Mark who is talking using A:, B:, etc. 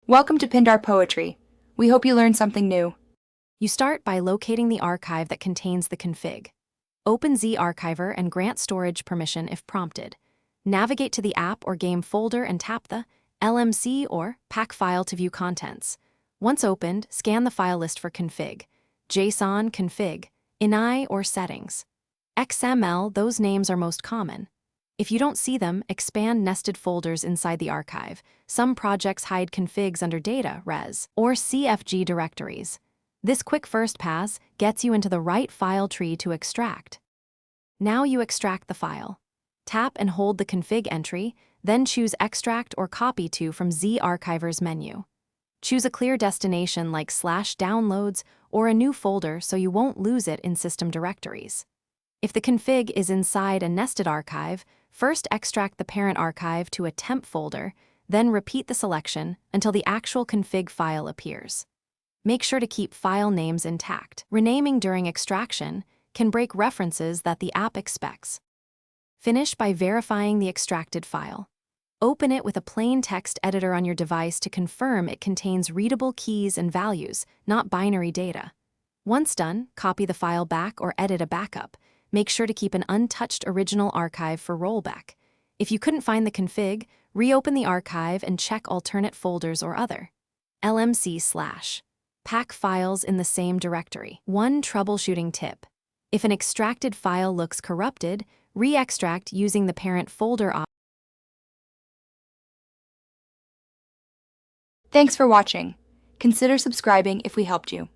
A: Welcome to Pindar Poetry. We hope you learned something new.
B: You start by locating the archive that contains the config. Open ZArchiver and grant storage permission if prompted. Navigate to the app or game folder and tap the LMC or pack file to view contents. Once opened, scan the file list for config, JSON, config, ini, or settings. XML, those names are most common. If you don't see them, expand nested folders inside the archive. Some projects hide configs under data, res, or CFG directories. This quick first pass gets you into the right file tree to extract. Now you extract the file. Tap and hold the config entry, then choose Extract or Copy to from ZArchiver's menu. Choose a clear destination like /downloads or a new folder so you won't lose it in system directories. If the config is inside a nested archive, first extract the parent archive to a temp folder, then repeat the selection until the actual config file appears. Make sure to keep file names intact. Renaming during extraction can break references that the app expects. Finish by verifying the extracted file. Open it with a plain text editor on your device to confirm it contains readable keys and values, not binary data. Once done, copy the file back or edit a backup. Make sure to keep an untouched original archive for rollback. If you couldn't find the config, reopen the archive and check alternate folders or other. LMC/ pack files in the same directory. One troubleshooting tip. If an extracted file looks corrupted, re-extract using the parent folder option.
A: Thanks for watching. Consider subscribing if we helped you.